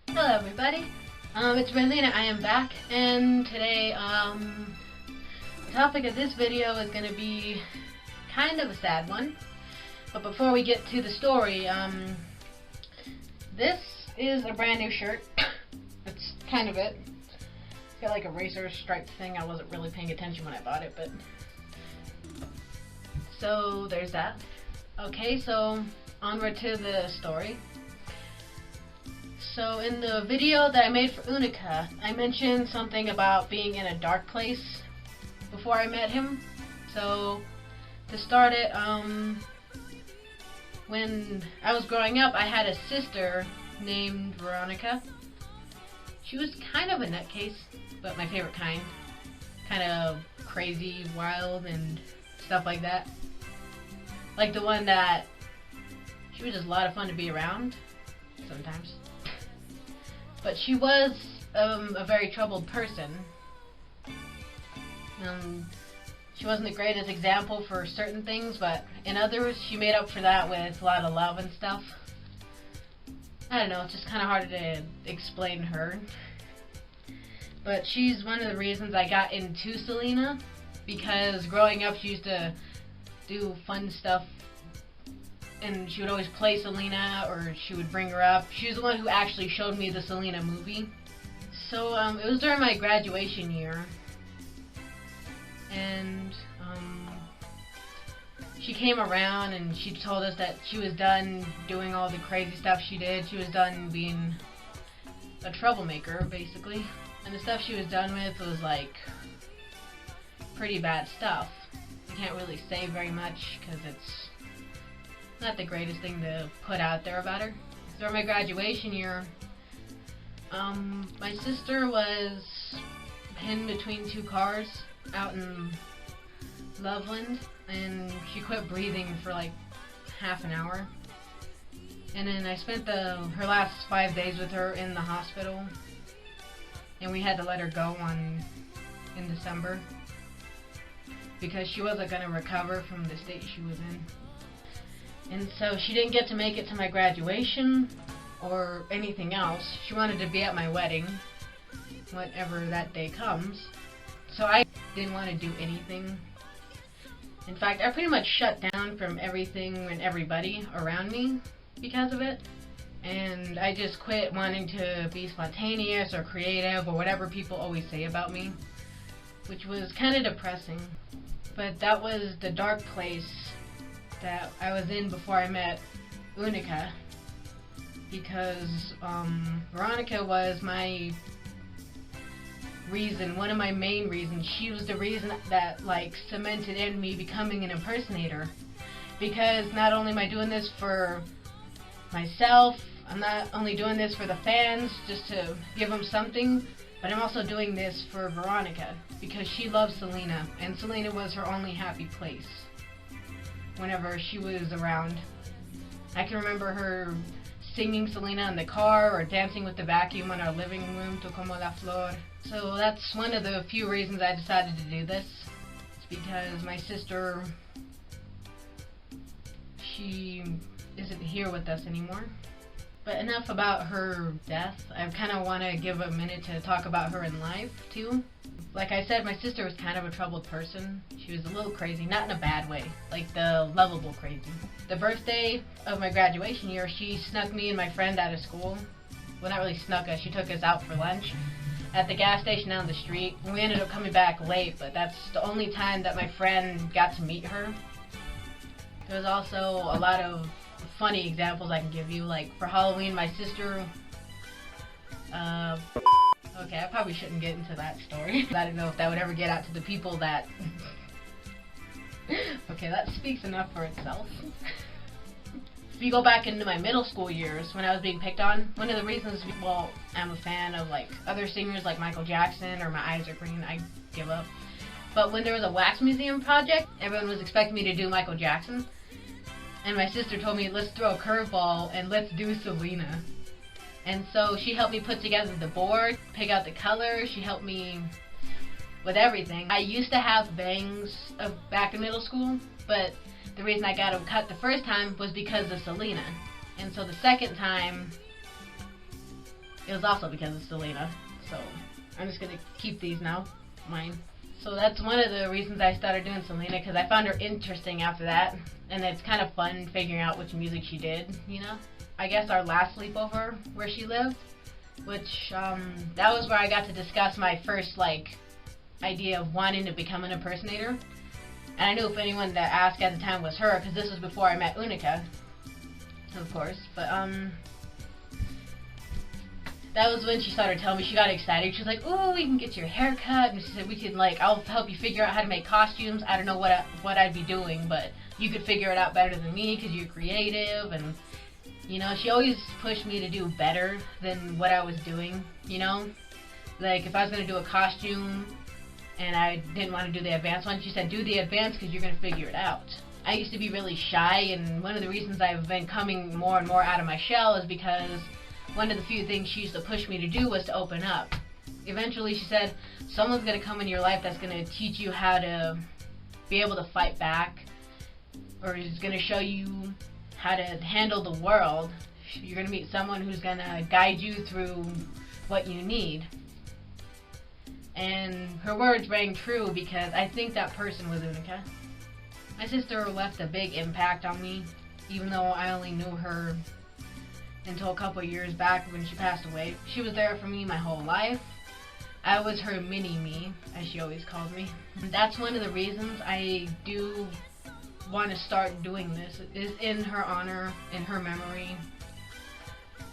Hello everybody, it's Relena. I am back, and today the topic of this video is going to be kind of a sad one. But before we get to the story, this is a brand new shirt. That's kind of it. It's got like a racer stripe thing. I wasn't really paying attention when I bought it, but so there's that. Okay, so onward to the story. So in the video that I made for Unica, I mentioned something about being in a dark place before I met him. So to start it, when I was growing up, I had a sister named Veronica. She was kind of a nutcase, but my favorite kind. Kind of crazy, wild, and stuff like that. Like the one that she was just a lot of fun to be around sometimes. But she was a very troubled person. She wasn't the greatest example for certain things, but in others, she made up for that with a lot of love and stuff. I don't know, it's just kind of hard to explain her. But she's one of the reasons I got into Selena, because growing up she used to do fun stuff, and she would always play Selena, or she would bring her up. She was the one who actually showed me the Selena movie. So it was during my graduation year, and she came around and she told us that she was done doing all the crazy stuff she did. She was done being a troublemaker, basically. And the stuff she was done with was like pretty bad stuff. I can't really say very much because it's not the greatest thing to put out there about her. During my graduation year, my sister was pinned between two cars out in Loveland, and she quit breathing for like half an hour. And then I spent her last 5 days with her in the hospital, and we had to let her go in December because she wasn't going to recover from the state she was in. And so she didn't get to make it to my graduation or anything else. She wanted to be at my wedding whenever that day comes. So I didn't want to do anything. In fact, I pretty much shut down from everything and everybody around me because of it. And I just quit wanting to be spontaneous or creative or whatever people always say about me, which was kind of depressing. But that was the dark place that I was in before I met Unica, because Veronica was my reason, one of my main reasons. She was the reason that like cemented in me becoming an impersonator, because not only am I doing this for myself, I'm not only doing this for the fans just to give them something, but I'm also doing this for Veronica because she loves Selena, and Selena was her only happy place whenever she was around. I can remember her singing Selena in the car or dancing with the vacuum in our living room, Tu como la flor. So that's one of the few reasons I decided to do this. It's because my sister, she isn't here with us anymore. But enough about her death. I kind of want to give a minute to talk about her in life too. Like I said, my sister was kind of a troubled person. She was a little crazy, not in a bad way, like the lovable crazy. The birthday of my graduation year, she snuck me and my friend out of school. Well, not really snuck us, she took us out for lunch at the gas station down the street. And we ended up coming back late, but that's the only time that my friend got to meet her. There was also a lot of funny examples I can give you. Like for Halloween, my sister, okay, I probably shouldn't get into that story. I don't know if that would ever get out to the people that okay, that speaks enough for itself. If you go back into my middle school years when I was being picked on, one of the reasons, well, I'm a fan of like other singers like Michael Jackson or My Eyes Are Green, I give up. But when there was a wax museum project, everyone was expecting me to do Michael Jackson. And my sister told me, let's throw a curveball and let's do Selena. And so she helped me put together the board, pick out the colors, she helped me with everything. I used to have bangs back in middle school, but the reason I got them cut the first time was because of Selena. And so the second time, it was also because of Selena. So I'm just gonna keep these now, mine. So that's one of the reasons I started doing Selena, because I found her interesting after that, and it's kind of fun figuring out which music she did, you know? I guess our last sleepover where she lived, which that was where I got to discuss my first idea of wanting to become an impersonator. And I knew if anyone that asked at the time was her, because this was before I met Unica, of course. But that was when she started telling me, she got excited. She was like, "Ooh, we can get your hair cut," and she said, "We can I'll help you figure out how to make costumes. I don't know what I'd be doing, but you could figure it out better than me because you're creative." And you know, she always pushed me to do better than what I was doing. You know, if I was gonna do a costume and I didn't want to do the advanced one, she said, "Do the advanced because you're gonna figure it out." I used to be really shy, and one of the reasons I've been coming more and more out of my shell is because one of the few things she used to push me to do was to open up. Eventually, she said, someone's going to come in your life that's going to teach you how to be able to fight back, or is going to show you how to handle the world. You're going to meet someone who's going to guide you through what you need. And her words rang true, because I think that person was Unica. My sister left a big impact on me, even though I only knew her until a couple of years back when she passed away. She was there for me my whole life. I was her mini-me, as she always called me. And that's one of the reasons I do want to start doing this, is in her honor, in her memory,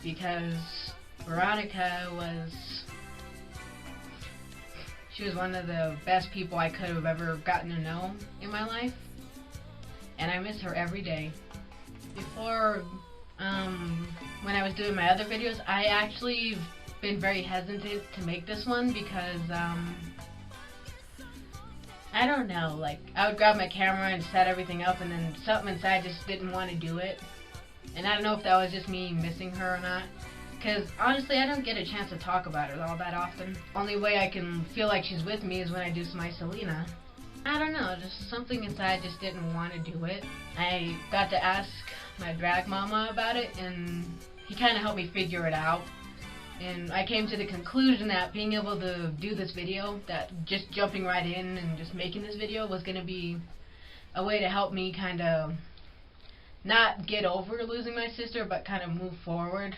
because Veronica she was one of the best people I could have ever gotten to know in my life, and I miss her every day. Before when I was doing my other videos, I actually been very hesitant to make this one because I don't know, I would grab my camera and set everything up, and then something inside just didn't want to do it. And I don't know if that was just me missing her or not, because honestly I don't get a chance to talk about her all that often. Only way I can feel like she's with me is when I do my Selena. I don't know, just something inside just didn't want to do it. I got to ask my drag mama about it, and he kind of helped me figure it out. And I came to the conclusion that being able to do this video, that just jumping right in and just making this video was going to be a way to help me kind of not get over losing my sister, but kind of move forward.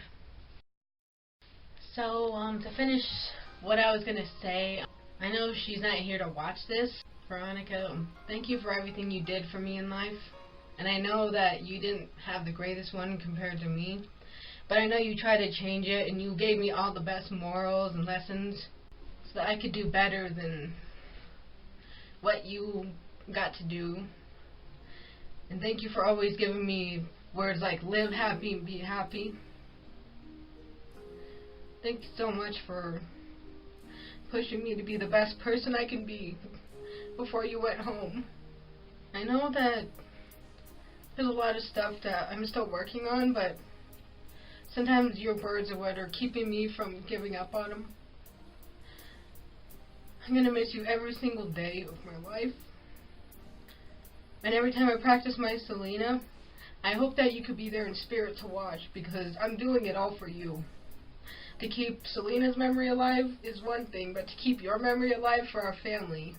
So to finish what I was going to say, I know she's not here to watch this. Veronica, thank you for everything you did for me in life. And I know that you didn't have the greatest one compared to me, but I know you tried to change it, and you gave me all the best morals and lessons so that I could do better than what you got to do. And thank you for always giving me words like live happy and be happy. Thank you so much for pushing me to be the best person I can be before you went home. I know that there's a lot of stuff that I'm still working on, but sometimes your words are what are keeping me from giving up on them. I'm going to miss you every single day of my life. And every time I practice my Selena, I hope that you could be there in spirit to watch, because I'm doing it all for you. To keep Selena's memory alive is one thing, but to keep your memory alive for our family,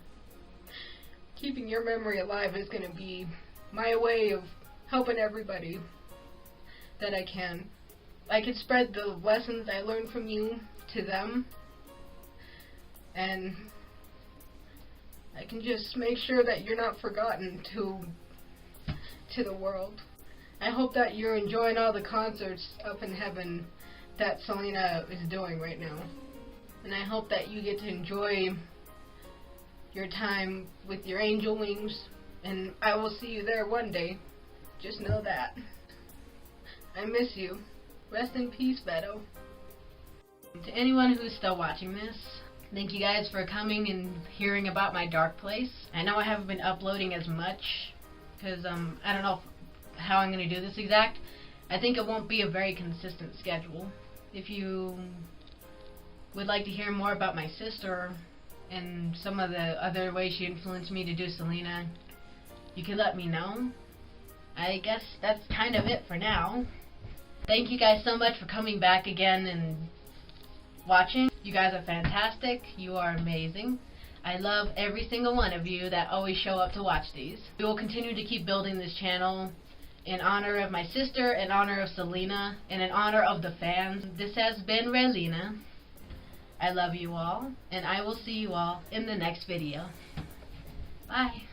keeping your memory alive is going to be my way of helping everybody that I can. I can spread the lessons I learned from you to them, and I can just make sure that you're not forgotten to the world. I hope that you're enjoying all the concerts up in heaven that Selena is doing right now, and I hope that you get to enjoy your time with your angel wings, and I will see you there one day. Just know that. I miss you. Rest in peace, Beto. To anyone who's still watching this, thank you guys for coming and hearing about my dark place. I know I haven't been uploading as much because I don't know how I'm going to do this exact. I think it won't be a very consistent schedule. If you would like to hear more about my sister and some of the other ways she influenced me to do Selena, you can let me know. I guess that's kind of it for now. Thank you guys so much for coming back again and watching. You guys are fantastic. You are amazing. I love every single one of you that always show up to watch these. We will continue to keep building this channel in honor of my sister, in honor of Selena, and in honor of the fans. This has been Relena. I love you all, and I will see you all in the next video. Bye.